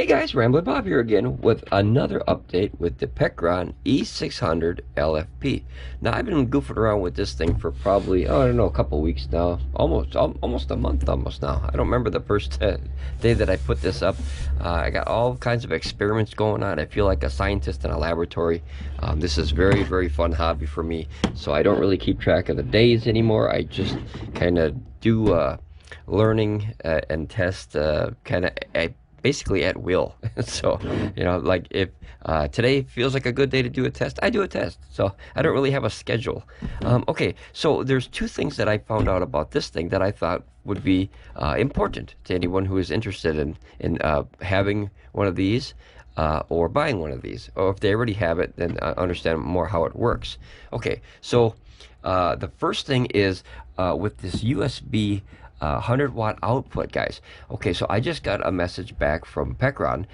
Hey guys, Ramblin Bob here again with another update with the Pecron E600LFP. Now I've been goofing around with this thing for probably, I don't know, a couple weeks now, almost a month almost now. I don't remember the first day that I put this up. I got all kinds of experiments going on. I feel like a scientist in a laboratory. This is very fun hobby for me, so I don't really keep track of the days anymore. I just kind of do learning and test basically at will. So, like if today feels like a good day to do a test, I do a test. So I don't really have a schedule. Okay, so there's two things that I found out about this thing that I thought would be important to anyone who is interested in having one of these or buying one of these. Or if they already have it, then understand more how it works. Okay, so the first thing is with this USB 100-watt output, guys. Okay, so I just got a message back from Pecron,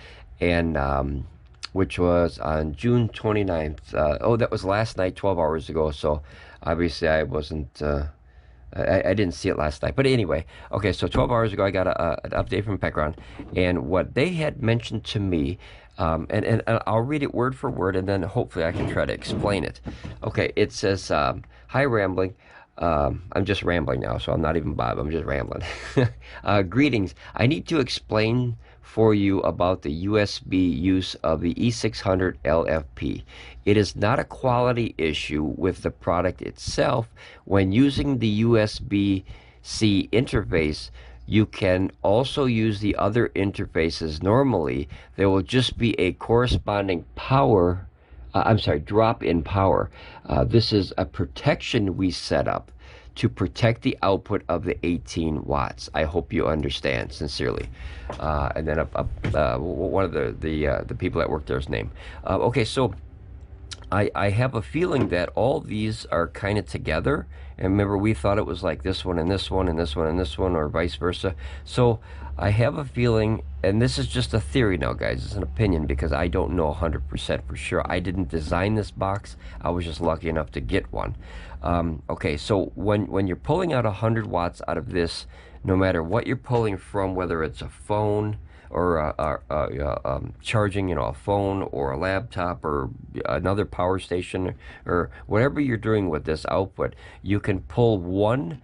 and which was on June 29th. Oh, that was last night, 12 hours ago. So obviously I wasn't. I didn't see it last night. But anyway, okay, so 12 hours ago I got an update from Pecron, and what they had mentioned to me. And I'll read it word for word, and then hopefully I can try to explain it. Okay, it says, "Hi, Rambling. I'm just rambling now, so I'm not even Bob. I'm just rambling. Greetings. I need to explain for you about the USB use of the E600LFP. It is not a quality issue with the product itself. When using the USB-C interface, you can also use the other interfaces normally. There will just be a corresponding drop in power. This is a protection we set up to protect the output of the 18 watts. I hope you understand, sincerely." And then one of the people that worked there's name. Okay, so I have a feeling that all these are kind of together. And remember, we thought it was like this one and this one and this one and this one, or vice versa. So I have a feeling, and this is just a theory now, guys. It's an opinion because I don't know 100% for sure. I didn't design this box. I was just lucky enough to get one. Okay, so when you're pulling out 100 watts out of this, no matter what you're pulling from, whether it's a phone or charging, a phone or a laptop or another power station or whatever you're doing with this output, you can pull one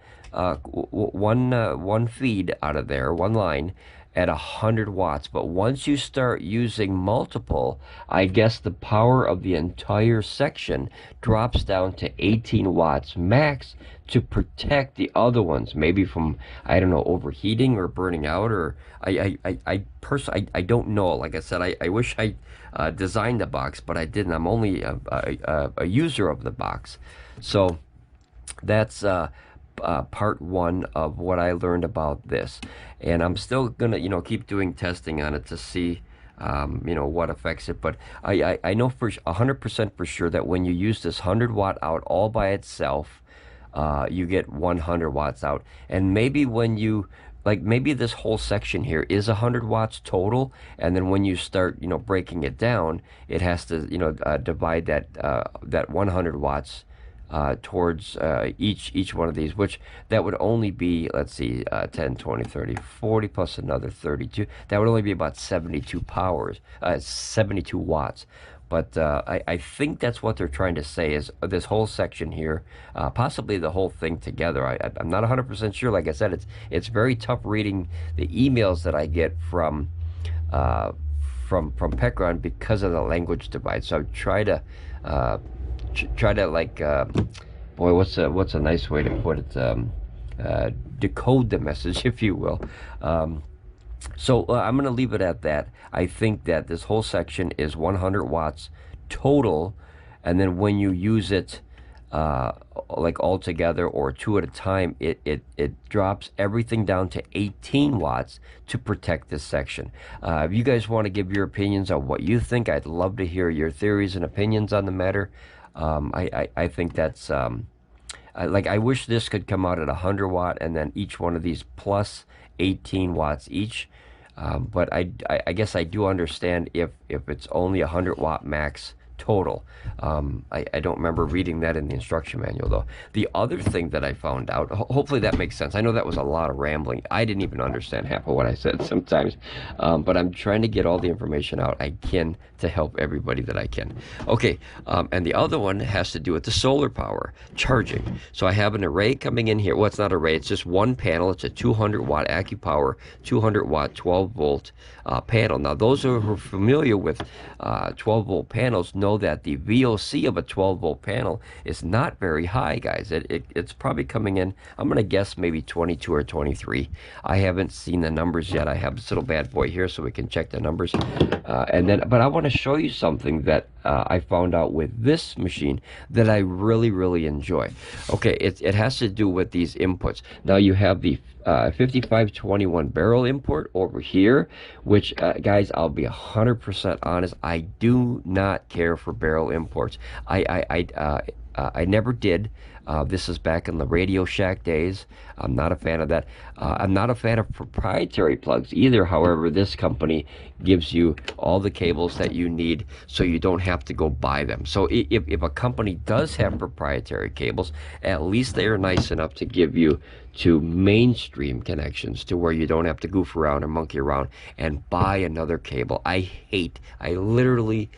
feed out of there, one line, at 100 watts. But once you start using multiple, I guess the power of the entire section drops down to 18 watts max to protect the other ones, maybe from, I don't know, overheating or burning out, or I personally, I don't know. Like I said, I wish I designed the box, but I didn't. I'm only a user of the box. So that's part one of what I learned about this, and I'm still gonna keep doing testing on it to see what affects it. But I know for 100% for sure that when you use this 100-watt out all by itself, you get 100 watts out. And maybe when you maybe this whole section here is 100 watts total, and then when you start breaking it down, it has to divide that 100 watts towards each one of these, which that would only be, let's see, 10, 20, 30, 40 plus another 32. That would only be about 72 watts. But I think that's what they're trying to say, is this whole section here, possibly the whole thing together. I'm not 100% sure. Like I said, it's very tough reading the emails that I get from Pecron because of the language divide. So I try to boy, what's a nice way to put it? Decode the message, if you will. So I'm going to leave it at that. I think that this whole section is 100 watts total, and then when you use it all together or two at a time, it drops everything down to 18 watts to protect this section. If you guys want to give your opinions on what you think, I'd love to hear your theories and opinions on the matter. I think that's I wish this could come out at 100 watt and then each one of these plus 18 watts each. But I guess I do understand if it's only 100 watt max total. I don't remember reading that in the instruction manual, though. The other thing that I found out, hopefully that makes sense. I know that was a lot of rambling. I didn't even understand half of what I said sometimes, but I'm trying to get all the information out I can to help everybody that I can. Okay, and the other one has to do with the solar power charging. So I have an array coming in here. Well, it's not an array, it's just one panel. It's a 200 watt Acopower, 200 watt 12 volt panel. Now, those who are familiar with 12 volt panels know that the VOC of a 12 volt panel is not very high, guys. It's probably coming in, I'm going to guess maybe 22 or 23. I haven't seen the numbers yet. I have this little bad boy here so we can check the numbers. But I want to show you something that I found out with this machine that I really, really enjoy. Okay, it has to do with these inputs. Now you have the 5521 barrel import over here, which guys, I'll be 100% honest, I do not care for barrel imports. I never did. This is back in the Radio Shack days. I'm not a fan of that. I'm not a fan of proprietary plugs either. However, this company gives you all the cables that you need so you don't have to go buy them. So if a company does have proprietary cables, at least they are nice enough to give you to mainstream connections to where you don't have to goof around and monkey around and buy another cable. I literally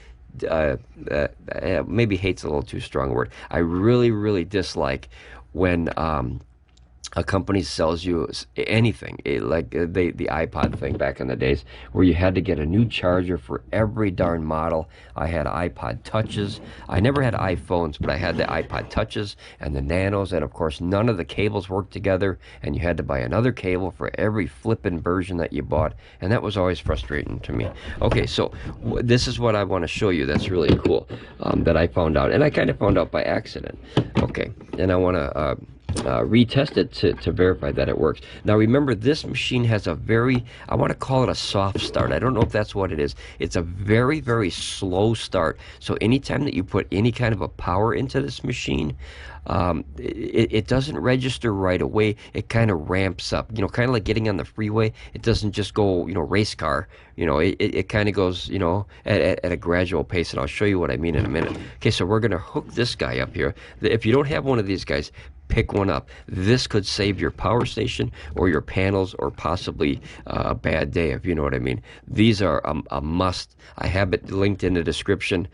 maybe hate's a little too strong a word. I really, really dislike when a company sells you anything, like the iPod thing back in the days, where you had to get a new charger for every darn model. I had iPod Touches. I never had iPhones, but I had the iPod Touches and the Nanos, and of course none of the cables worked together, and you had to buy another cable for every flippin' version that you bought, and that was always frustrating to me. Okay, so this is what I want to show you that's really cool, that I found out, and I kind of found out by accident. Okay, and I want to retest it to verify that it works. Now remember, this machine has a very, I want to call it a soft start. I don't know if that's what it is. It's a very, very slow start. So anytime that you put any kind of a power into this machine, it doesn't register right away. It kind of ramps up, you know, kind of like getting on the freeway. It doesn't just go, you know, race car, you know, it kind of goes, you know, at a gradual pace, and I'll show you what I mean in a minute. Okay, so we're going to hook this guy up here. If you don't have one of these guys, pick one up. This could save your power station or your panels, or possibly a bad day, if you know what I mean. These are a must. I have it linked in the description.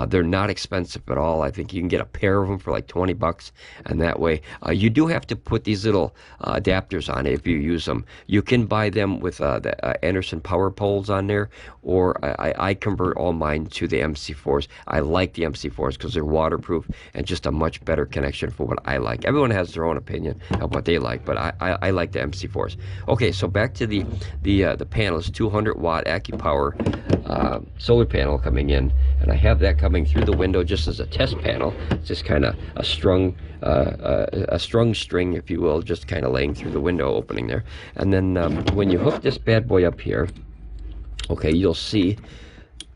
They're not expensive at all. I think you can get a pair of them for like 20 bucks, and that way you do have to put these little adapters on it if you use them. You can buy them with the Anderson power poles on there, or I convert all mine to the MC4s. I like the MC4s because they're waterproof and just a much better connection for what I like. Everyone has their own opinion of what they like, but I like the MC4s. Okay, so back to the panels. 200 watt Acopower solar panel coming in, and I have that coming through the window just as a test panel. It's just kind of a strung string, if you will, just kind of laying through the window opening there. And then when you hook this bad boy up here, okay, you'll see.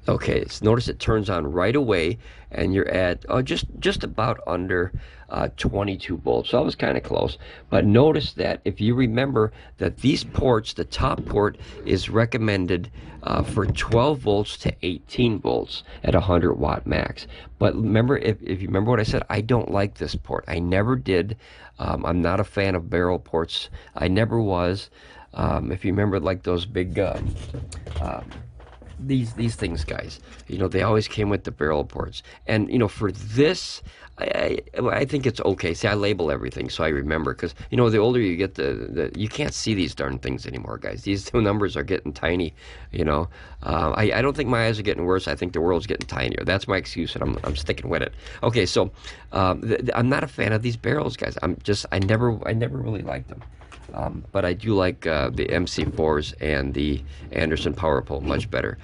Okay, so notice it turns on right away, and you're at just about under 22 volts. So I was kind of close. But notice that if you remember that these ports, the top port is recommended for 12 volts to 18 volts at 100 watt max. But remember, if you remember what I said, I don't like this port. I never did. I'm not a fan of barrel ports. I never was. If you remember, like those big these things, guys, you know, they always came with the barrel ports. And you know, for this, I think it's okay. See, I label everything so I remember, because you know, the older you get, you can't see these darn things anymore, guys. These numbers are getting tiny, you know. I don't think my eyes are getting worse. I think the world's getting tinier. That's my excuse, and I'm sticking with it. Okay, so I'm not a fan of these barrels, guys. I never really liked them. But I do like the MC4s and the Anderson power pole much better.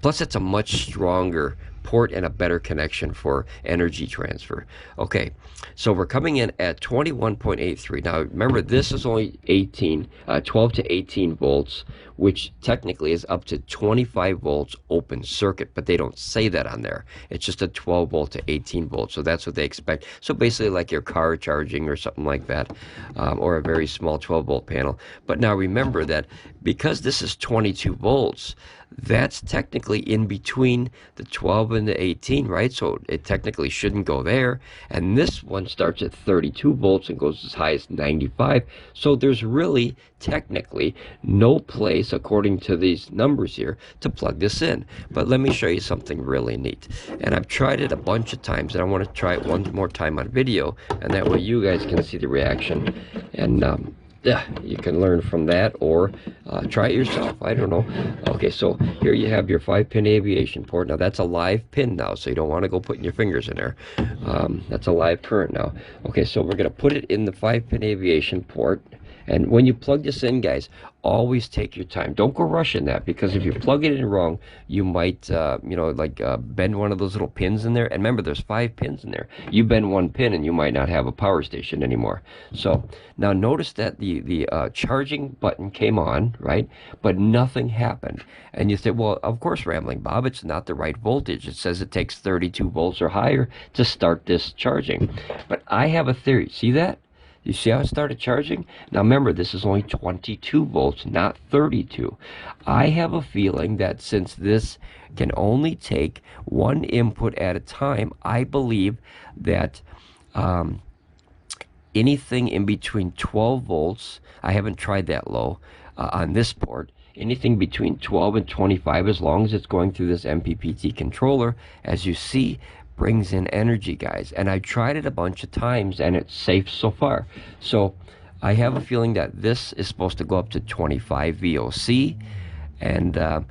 Plus, it's a much stronger port and a better connection for energy transfer. Okay, so we're coming in at 21.83. Now, remember, this is only 12 to 18 volts, which technically is up to 25 volts open circuit, but they don't say that on there. It's just a 12 volt to 18 volts, so that's what they expect. So basically like your car charging or something like that, or a very small 12 volt panel. But now remember that because this is 22 volts, that's technically in between the 12 and the 18, right? So it technically shouldn't go there. And this one starts at 32 volts and goes as high as 95. So there's really technically no place, according to these numbers here, to plug this in. But let me show you something really neat. And I've tried it a bunch of times, and I want to try it one more time on video, and that way you guys can see the reaction. And yeah, you can learn from that, or try it yourself. I don't know. Okay, so here you have your 5-pin aviation port. Now that's a live pin now, so you don't want to go putting your fingers in there. That's a live current now. Okay, so we're going to put it in the 5-pin aviation port. And when you plug this in, guys, always take your time. Don't go rushing that, because if you plug it in wrong, you might, you know, like bend one of those little pins in there. And remember, there's 5 pins in there. You bend one pin and you might not have a power station anymore. So now notice that the charging button came on, right? But nothing happened. And you say, well, of course, Ramblin Bob, it's not the right voltage. It says it takes 32 volts or higher to start this charging. But I have a theory. See that? You see how it started charging? Now remember, this is only 22 volts, not 32. I have a feeling that since this can only take one input at a time, I believe that anything in between 12 volts, I haven't tried that low on this port, anything between 12 and 25, as long as it's going through this MPPT controller, as you see, brings in energy, guys. And I tried it a bunch of times and it's safe so far. So I have a feeling that this is supposed to go up to 25 VOC, and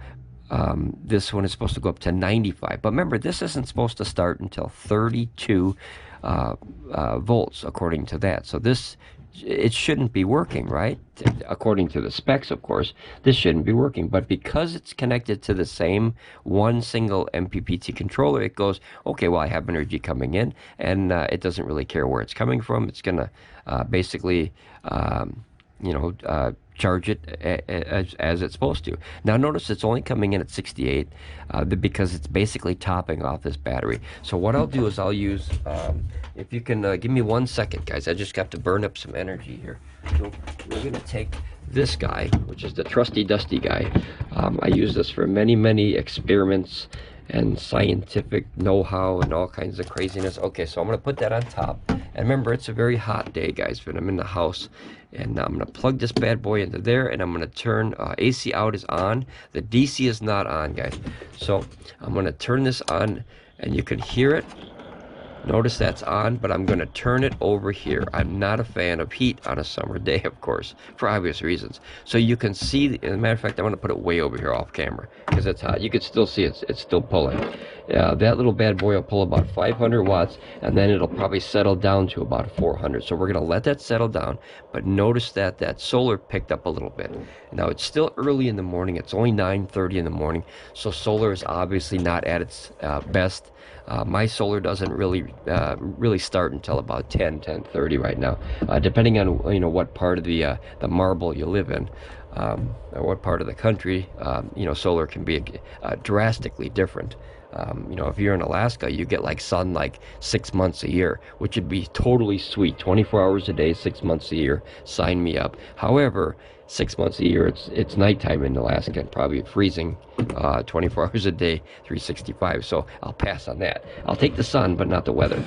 this one is supposed to go up to 95. But remember, this isn't supposed to start until 32 volts, according to that. So this, it shouldn't be working, right? According to the specs, of course, this shouldn't be working. But because it's connected to the same one single MPPT controller, it goes, okay, well, I have energy coming in, and it doesn't really care where it's coming from. It's going to basically, you know, charge it as it's supposed to. Now notice it's only coming in at 68 because it's basically topping off this battery. So what I'll do is I'll use, if you can give me 1 second, guys, I just got to burn up some energy here. So we're going to take this guy, which is the trusty dusty guy. I use this for many experiments and scientific know-how and all kinds of craziness. Okay, so I'm going to put that on top. And remember, it's a very hot day, guys, when I'm in the house. And I'm going to plug this bad boy into there, and I'm going to turn AC out is on. The DC is not on, guys. So I'm going to turn this on, and you can hear it. Notice that's on, but I'm going to turn it over here. I'm not a fan of heat on a summer day, of course, for obvious reasons. So you can see, as a matter of fact, I'm going to put it way over here off camera because it's hot. You can still see it's still pulling. That little bad boy will pull about 500 watts, and then it'll probably settle down to about 400. So we're going to let that settle down, but notice that that solar picked up a little bit. Now, it's still early in the morning. It's only 9:30 in the morning, so solar is obviously not at its best. My solar doesn't really start until about 10:30 right now, depending on, you know, what part of the marble you live in, or what part of the country. You know, solar can be drastically different. You know, if you're in Alaska, you get like sun like 6 months a year, which would be totally sweet. 24 hours a day, 6 months a year. Sign me up. However, 6 months a year, it's nighttime in Alaska, and probably freezing 24 hours a day, 365. So I'll pass on that. I'll take the sun, but not the weather.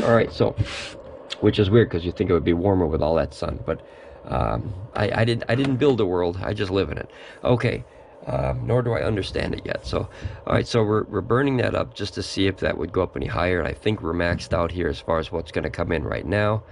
All right, so, which is weird because you think it would be warmer with all that sun, but I didn't build a world. I just live in it. Okay. Nor do I understand it yet. So, all right, so we're burning that up just to see if that would go up any higher. And I think we're maxed out here as far as what's going to come in right now.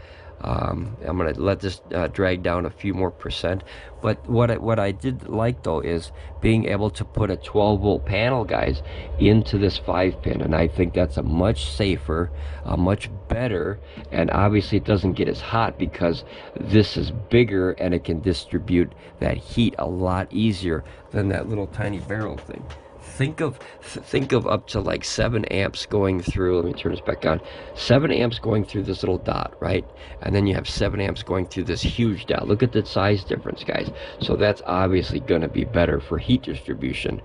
I'm going to let this drag down a few more percent. But what I did like, though, is being able to put a 12-volt panel, guys, into this 5-pin. And I think that's a much safer, much better, and obviously it doesn't get as hot because this is bigger and it can distribute that heat a lot easier than that little tiny barrel thing. Think of up to like 7 amps going through. Let me turn this back on. 7 amps going through this little dot, right? And then you have 7 amps going through this huge dot. Look at the size difference, guys. So that's obviously going to be better for heat distribution.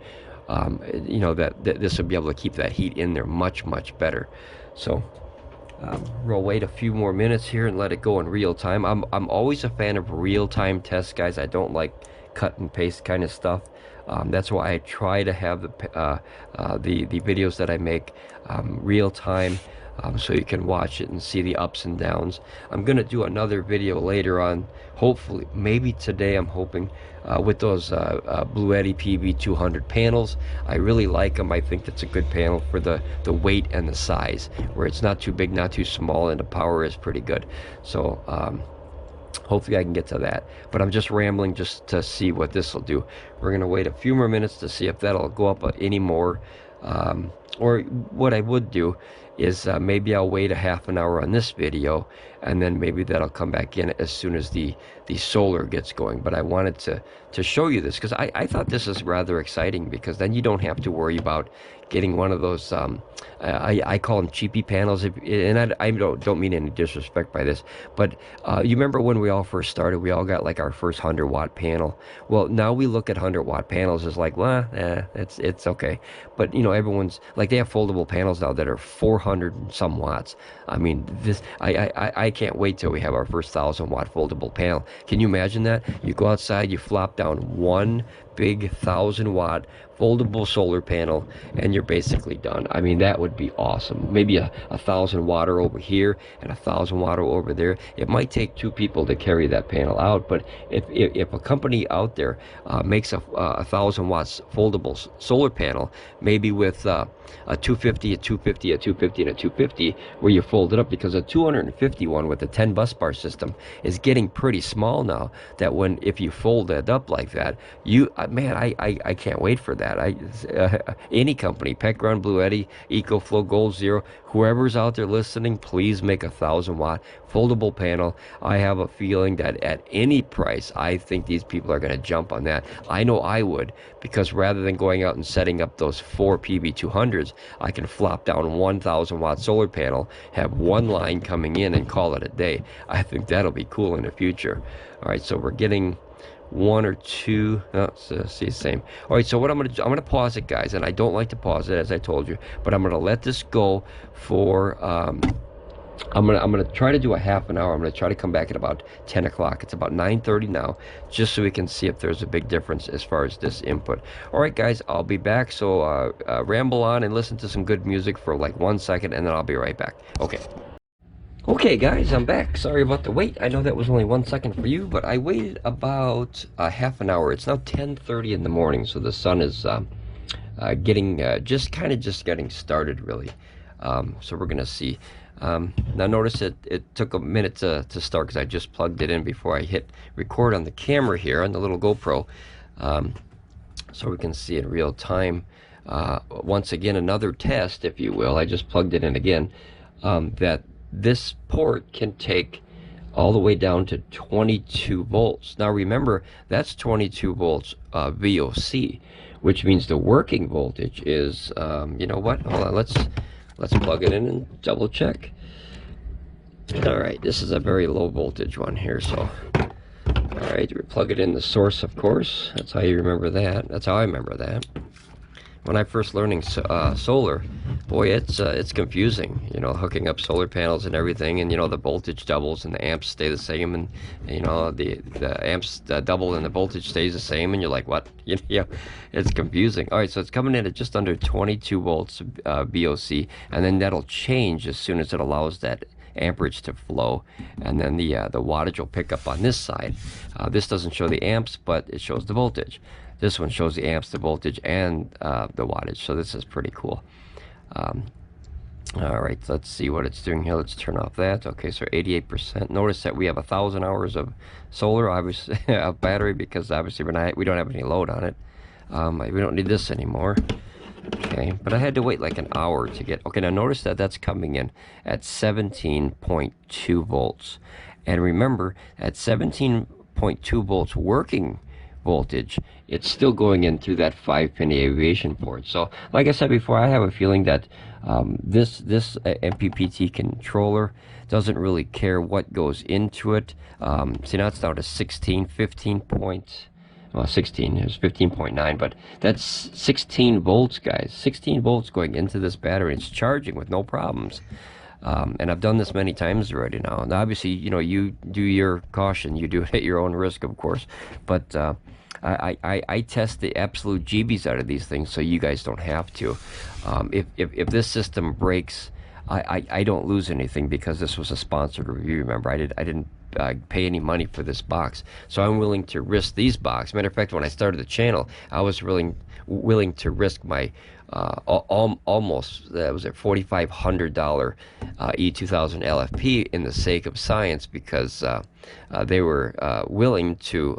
You know, that this will be able to keep that heat in there much better. So we'll wait a few more minutes here and let it go in real time. I'm always a fan of real time tests, guys. I don't like cut and paste kind of stuff. That's why I try to have the videos that I make real time, so you can watch it and see the ups and downs. I'm gonna do another video later on, hopefully, maybe today. I'm hoping with those Bluetti PB200 panels. I really like them. I think that's a good panel for the weight and the size, where it's not too big, not too small, and the power is pretty good. So hopefully I can get to that. But I'm just rambling just to see what this will do. We're gonna wait a few more minutes to see if that'll go up any more. Or what I would do is maybe I'll wait a half an hour on this video, and then maybe that'll come back in as soon as the solar gets going. But I wanted to show you this because I thought this is rather exciting, because then you don't have to worry about getting one of those I call them cheapy panels, and I don't mean any disrespect by this, but you remember when we all first started, we all got like our first 100-watt panel. Well, now we look at 100-watt panels as like, well, it's okay. But you know, everyone's like, they have foldable panels now that are 400 and some watts. I mean, this I can't wait till we have our first 1,000-watt foldable panel. Can you imagine that? You go outside, you flop down one big 1,000-watt foldable solar panel, and you're basically done. I mean, that would be awesome. Maybe a 1,000-watter over here and a 1,000-watter over there. It might take 2 people to carry that panel out, but if a company out there makes a 1,000 watts foldable solar panel, maybe with a 250, a 250, a 250, and a 250, where you fold it up, because a 250 one with a 10 bus bar system is getting pretty small now, that if you fold it up like that, man, I can't wait for that. Any company, Pecron, Bluetti, EcoFlow, Gold Zero, whoever's out there listening, please make a 1,000-watt foldable panel. I have a feeling that at any price, I think these people are going to jump on that. I know I would, because rather than going out and setting up those 4 PB200s, I can flop down 1,000-watt solar panel, have one line coming in, and call it a day. I think that'll be cool in the future. All right, so we're getting 1 or 2. See, same. All right, so what I'm gonna pause it, guys, and I don't like to pause it, as I told you, but I'm gonna let this go for I'm gonna try to do a half an hour. I'm gonna try to come back at about 10 o'clock. It's about 9:30 now, just so we can see if there's a big difference as far as this input. All right, guys, I'll be back. So ramble on and listen to some good music for like 1 second, and then I'll be right back. Okay, guys, I'm back. Sorry about the wait. I know that was only 1 second for you, but I waited about half an hour. It's now 10:30 in the morning, so the sun is getting just getting started, really. So we're gonna see. Now notice it took a minute to start, because I just plugged it in before I hit record on the camera here on the little GoPro, so we can see in real time. Once again, another test, if you will. I just plugged it in again. That this port can take all the way down to 22 volts. Now remember, that's 22 volts VOC, which means the working voltage is, you know what? Hold on, let's plug it in and double check. All right, this is a very low voltage one here, so all right, we plug it in the source, of course. That's how you remember that. That's how I remember that. When I first learning solar, boy, it's confusing, you know, hooking up solar panels and everything, and you know, the voltage doubles and the amps stay the same, and you know, the amps double and the voltage stays the same, and you're like, what? Yeah, it's confusing. All right, so it's coming in at just under 22 volts VOC, and then that'll change as soon as it allows that amperage to flow, and then the wattage will pick up on this side. This doesn't show the amps, but it shows the voltage. This one shows the amps, the voltage, and the wattage, so this is pretty cool. All right, let's see what it's doing here. Let's turn off that. Okay, so 88%. Notice that we have 1,000 hours of solar, obviously, a battery, because obviously we don't have any load on it. We don't need this anymore. Okay, but I had to wait like an hour to get. Okay, now notice that that's coming in at 17.2 volts, and remember, at 17.2 volts working voltage, it's still going in through that 5-pin aviation port. So like I said before, I have a feeling that this MPPT controller doesn't really care what goes into it. See, now it's down to 16, 15 point, well, 16, it was 15.9, but that's 16 volts, guys. 16 volts going into this battery. It's charging with no problems. And I've done this many times already now. And obviously, you know, you do your caution. You do it at your own risk, of course. But I test the absolute GBs out of these things so you guys don't have to. If this system breaks, I don't lose anything because this was a sponsored review. Remember, I didn't pay any money for this box, so I'm willing to risk these boxes. Matter of fact, when I started the channel, I was willing to risk my almost that was a $4,500 E2000 LFP in the sake of science, because they were willing to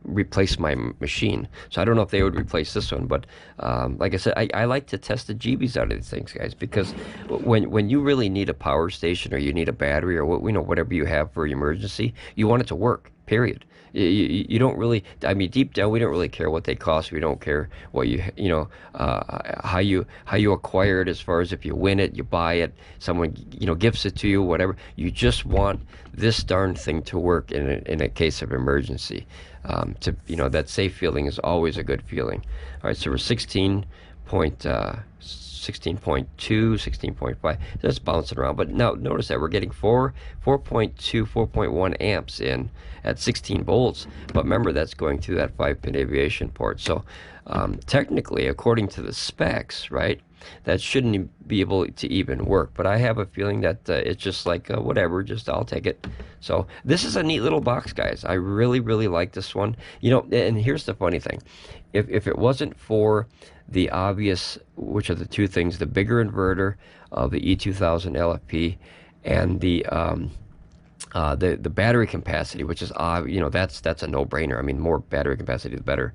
replace my machine. So I don't know if they would replace this one, but like I said, I like to test the GBs out of these things, guys, because when you really need a power station, or you need a battery, or whatever you have for emergency, you want it to work, period. You don't really, I mean, deep down, we don't really care what they cost. We don't care what how you acquire it, as far as if you win it, you buy it, someone gifts it to you, whatever. You just want this darn thing to work in a case of emergency. That safe feeling is always a good feeling. All right, so we're 16.2, 16.5, just bouncing around. But now notice that we're getting 4.2, 4.1 amps in at 16 volts. But remember, that's going through that 5-pin aviation port. So technically, according to the specs, right, that shouldn't be able to even work. But I have a feeling that it's just like, whatever, just I'll take it. So this is a neat little box, guys. I really, really like this one. And here's the funny thing. If it wasn't for the obvious, which are the two things, the bigger inverter of the E2000 LFP, and the battery capacity, which is that's a no-brainer. I mean, more battery capacity the better.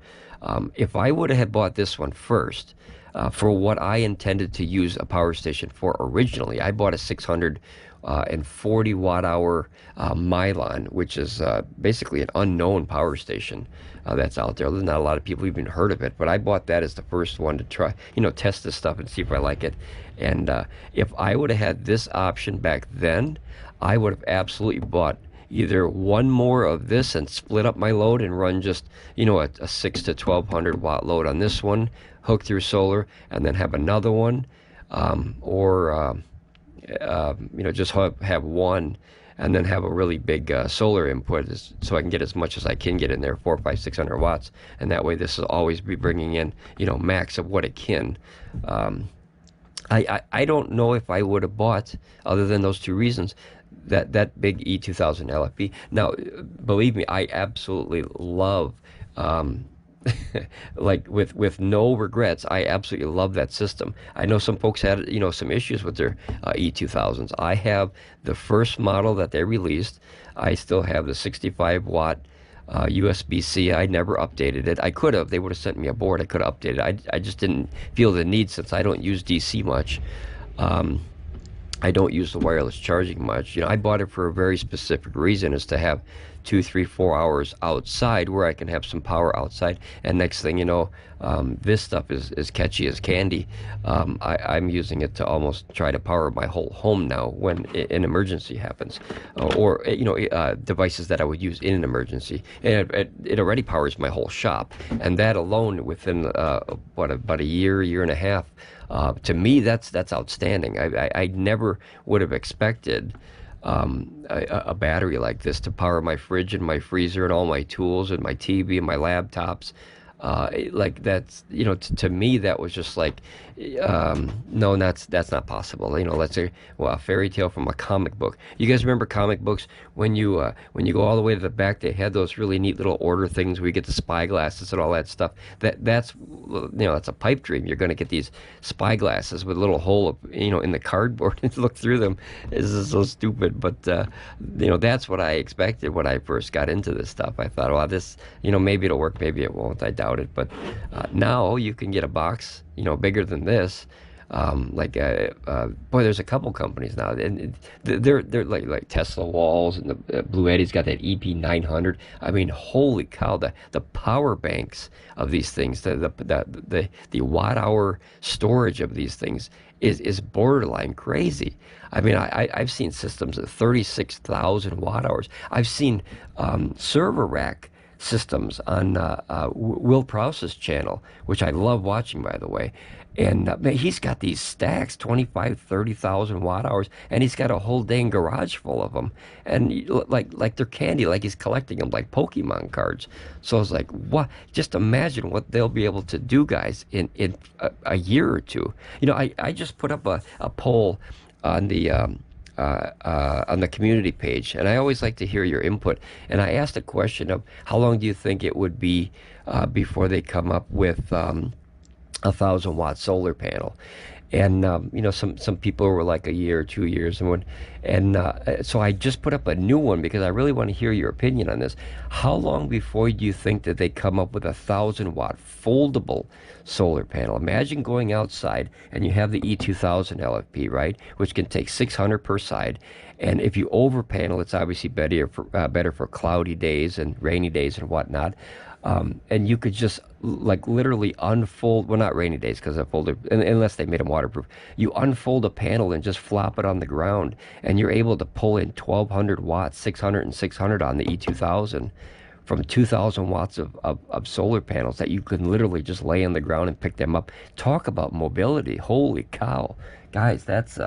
If I would have bought this one first, for what I intended to use a power station for originally, I bought a 640 watt-hour Mylon, which is basically an unknown power station that's out there. There's not a lot of people even heard of it, but I bought that as the first one to try, test this stuff and see if I like it. And if I would have had this option back then, I would have absolutely bought either one more of this and split up my load and run just, a 6 to 1200 watt load on this one, hook through solar, and then have another one, or just have one, and then have a really big solar input, so I can get as much as I can get in there, 400, 500, 600 watts, and that way this will always be bringing in, max of what it can. I don't know if I would have bought, other than those two reasons, that big E2000 LFP. Now, believe me, I absolutely love, like with no regrets, I absolutely love that system. I know some folks had some issues with their E2000s. I have the first model that they released. I still have the 65 watt USB-C. I never updated it. I could have. They would have sent me a board. I could have updated it. I just didn't feel the need, since I don't use DC much. I don't use the wireless charging much. I bought it for a very specific reason, is to have 2, 3, 4 hours outside where I can have some power outside. And next thing you know, this stuff is catchy as candy. I'm using it to almost try to power my whole home now when an emergency happens, or devices that I would use in an emergency. And it already powers my whole shop, and that alone, within about a year and a half. To me, that's outstanding. I never would have expected a battery like this to power my fridge and my freezer and all my tools and my TV and my laptops. Like that's, to me, that was just like, no, that's not possible. Let's say, well, a fairy tale from a comic book. You guys remember comic books? When you go all the way to the back, they had those really neat little order things where you get the spy glasses and all that stuff. That's a pipe dream. You're going to get these spy glasses with a little hole, in the cardboard, and look through them. This is so stupid, but that's what I expected when I first got into this stuff. I thought, well, this, maybe it'll work, maybe it won't. I doubt it. But now you can get a box, bigger than this. Boy, there's a couple companies now, and they're like Tesla walls, and the Bluetti's got that EP900. I mean, holy cow! The power banks of these things, the watt hour storage of these things is borderline crazy. I mean, I've seen systems at 36,000 watt hours. I've seen server rack systems on Will Prowse's channel, which I love watching, by the way, And man, he's got these stacks, 25, 30,000 watt hours, and he's got a whole dang garage full of them. And like they're candy, like he's collecting them like Pokemon cards. So I was like, what? Just imagine what they'll be able to do, guys, in a year or two. I just put up a poll on on the community page, and I always like to hear your input. And I asked a question of how long do you think it would be before they come up with 1,000 watt solar panel. And some people were like a year or 2 years, so I just put up a new one because I really want to hear your opinion on this. How long before do you think that they come up with 1,000 watt foldable solar panel? Imagine going outside and you have the E2000 LFP, right, which can take 600 per side. And if you over panel, it's obviously better for cloudy days and rainy days and whatnot. And you could just like literally unfold, well, not rainy days because I folded, unless they made them waterproof. You unfold a panel and just flop it on the ground, and you're able to pull in 1,200 watts, 600 and 600 on the E2000 from 2,000 watts of solar panels that you can literally just lay on the ground and pick them up. Talk about mobility. Holy cow. Guys, that's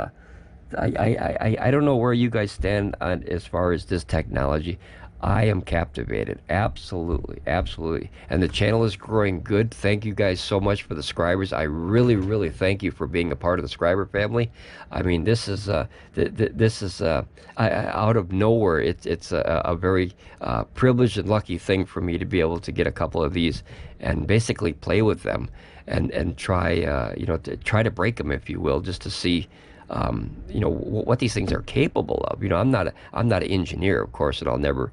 I don't know where you guys stand on as far as this technology. I am captivated. Absolutely, absolutely. And the channel is growing good. Thank you guys so much for the subscribers. I really, really thank you for being a part of the subscriber family. I mean, this is out of nowhere. It's a very privileged and lucky thing for me to be able to get a couple of these and basically play with them and try to try to break them, if you will, just to see what these things are capable of. I'm not an engineer, of course, and I'll never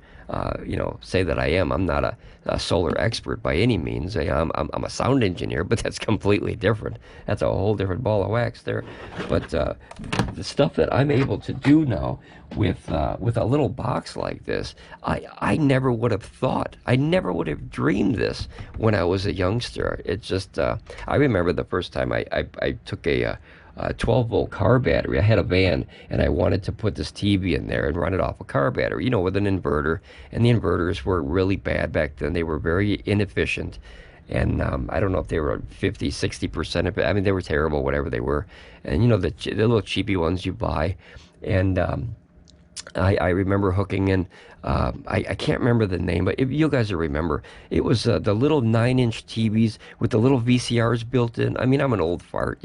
say that I am. I'm not a solar expert by any means. I'm a sound engineer, but that's completely different. That's a whole different ball of wax there. But the stuff that I'm able to do now with a little box like this, I never would have thought. I never would have dreamed this when I was a youngster. It's just I remember the first time I took a 12-volt car battery. I had a van and I wanted to put this TV in there and run it off a car battery, with an inverter. And the inverters were really bad back then. They were very inefficient. And I don't know if they were 50, 60% of it. I mean, they were terrible, whatever they were. And, the little cheapy ones you buy. And I remember hooking in, I can't remember the name, but if you guys will remember, it was the little 9-inch TVs with the little VCRs built in. I mean, I'm an old fart,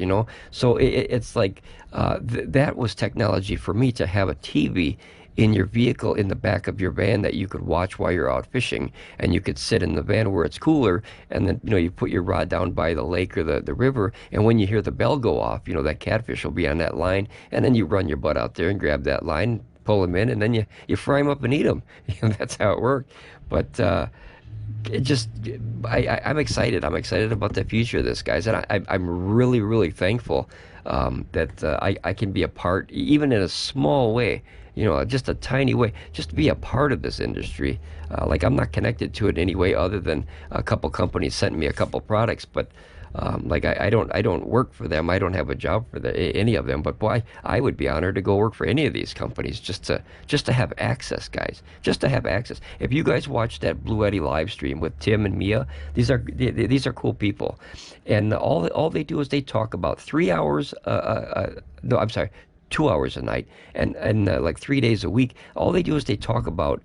so it's like that was technology for me, to have a TV in your vehicle in the back of your van that you could watch while you're out fishing, and you could sit in the van where it's cooler, and then you put your rod down by the lake or the river, and when you hear the bell go off, that catfish will be on that line, and then you run your butt out there and grab that line, pull them in, and then you fry them up and eat them. That's how it worked. But I'm excited. I'm excited about the future of this, guys, and I'm really, really thankful that I can be a part, even in a small way, just a tiny way, just to be a part of this industry. Like, I'm not connected to it in any way other than a couple companies sent me a couple products, but like I don't work for them. I don't have a job for any of them. But boy, I would be honored to go work for any of these companies just to have access, guys. Just to have access. If you guys watch that Bluetti live stream with Tim and Mia, these are cool people, and all they do is they talk about 3 hours. No, I'm sorry. 2 hours a night, and like 3 days a week. All they do is they talk about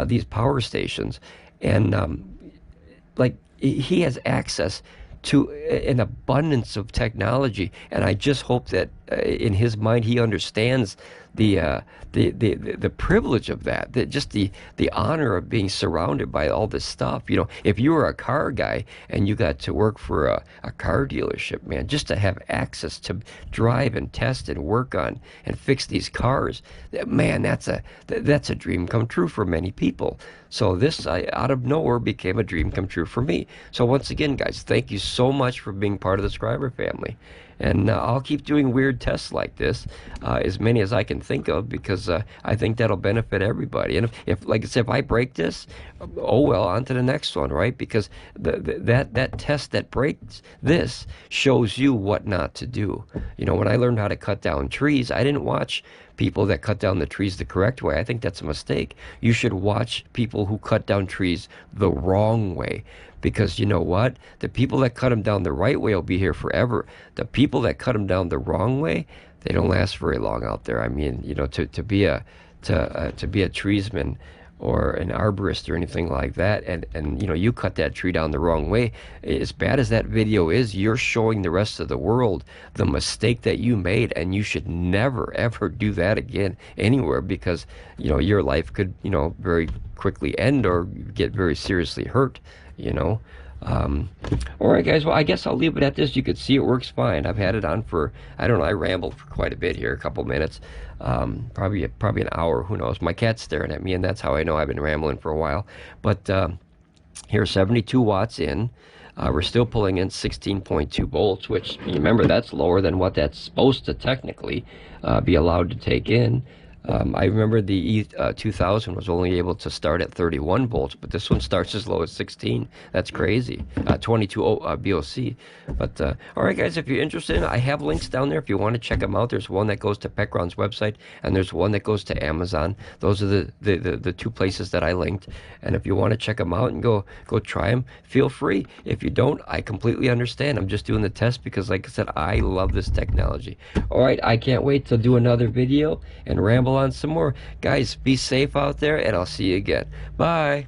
these power stations, and like he has access to an abundance of technology, and I just hope that in his mind he understands the privilege of that, just the honor of being surrounded by all this stuff. If you were a car guy and you got to work for a car dealership, man, just to have access to drive and test and work on and fix these cars, man, that's a dream come true for many people. So this, out of nowhere, became a dream come true for me. So once again, guys, thank you so much for being part of the subscriber family. And I'll keep doing weird tests like this, as many as I can think of, because I think that'll benefit everybody. And if like I said, if I break this, oh well, on to the next one, right? Because that test that breaks this shows you what not to do. When I learned how to cut down trees, I didn't watch people that cut down the trees the correct way. I think that's a mistake. You should watch people who cut down trees the wrong way. Because you know what? The people that cut them down the right way will be here forever. The people that cut them down the wrong way, they don't last very long out there. I mean, you know, to be a treesman or an arborist or anything like that, and you know, you cut that tree down the wrong way, as bad as that video is, you're showing the rest of the world the mistake that you made, and you should never ever do that again anywhere, because you know, your life could, you know, very quickly end or get very seriously hurt, you know. All right, guys, well, I guess I'll leave it at this. You could see it works fine. I've had it on for, I don't know, I rambled for quite a bit here, a couple minutes, probably an hour, who knows. My cat's staring at me, and that's how I know I've been rambling for a while. But here, 72 watts in. We're still pulling in 16.2 volts, which, you remember, that's lower than what that's supposed to technically be allowed to take in. I remember the E2000 was only able to start at 31 volts, but this one starts as low as 16. That's crazy. 22 BOC. But all right, guys, if you're interested, I have links down there if you want to check them out. There's one that goes to Pecron's website, and there's one that goes to Amazon. Those are the two places that I linked. And if you want to check them out and go try them, feel free. If you don't, I completely understand. I'm just doing the test because, like I said, I love this technology. All right, I can't wait to do another video and ramble on some more. Guys, be safe out there, and I'll see you again. Bye.